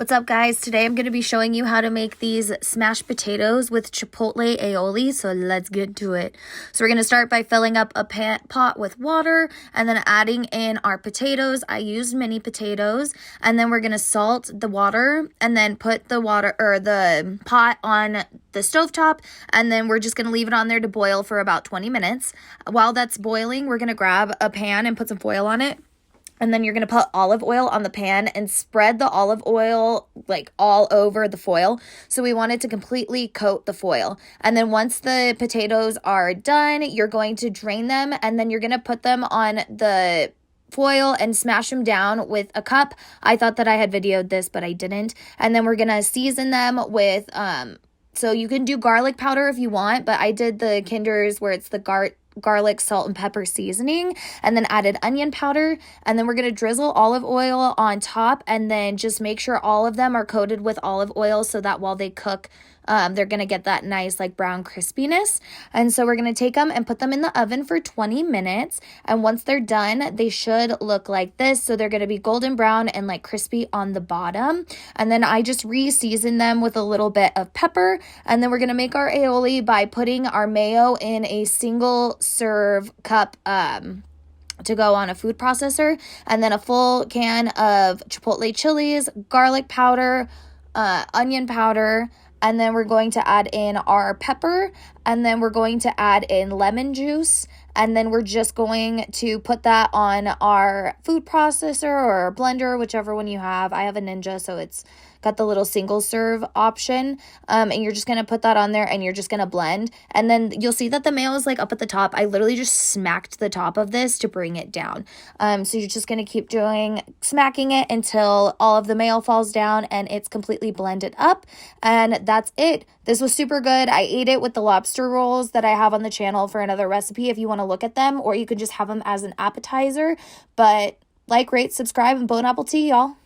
What's up, guys? Today I'm going to be showing you how to make these smashed potatoes with Chipotle aioli, so let's get to it. So we're going to start by filling up a pot with water and then adding in our potatoes. I used mini potatoes, and then we're going to salt the water and then put the pot on the stovetop, and then we're just going to leave it on there to boil for about 20 minutes. While that's boiling, we're going to grab a pan and put some foil on it. And then you're going to put olive oil on the pan and spread the olive oil like all over the foil. So we want it to completely coat the foil. And then once the potatoes are done, you're going to drain them, and then you're going to put them on the foil and smash them down with a cup. I thought that I had videoed this, but I didn't. And then we're going to season them with, so you can do garlic powder if you want, but I did the Kinder's where it's the garlic, salt, and pepper seasoning, and then added onion powder, and then we're going to drizzle olive oil on top, and then just make sure all of them are coated with olive oil so that while they cook, they're going to get that nice like brown crispiness. And so we're going to take them and put them in the oven for 20 minutes, and once they're done, they should look like this. So they're going to be golden brown and like crispy on the bottom. And then I just re-season them with a little bit of pepper, and then we're going to make our aioli by putting our mayo in a single serve cup to go on a food processor, and then a full can of Chipotle chilies, garlic powder, onion powder, and then we're going to add in our pepper, and then we're going to add in lemon juice, and then we're just going to put that on our food processor or blender, whichever one you have. I have a Ninja, so it's got the little single serve option, and you're just going to put that on there, and you're just going to blend, and then you'll see that the mayo is like up at the top. I literally just smacked the top of this to bring it down, so you're just going to keep smacking it until all of the mayo falls down and it's completely blended up, and that's it. This was super good. I ate it with the lobster rolls that I have on the channel for another recipe if you want to look at them, or you can just have them as an appetizer. But like, rate, subscribe, and bon appetit, y'all.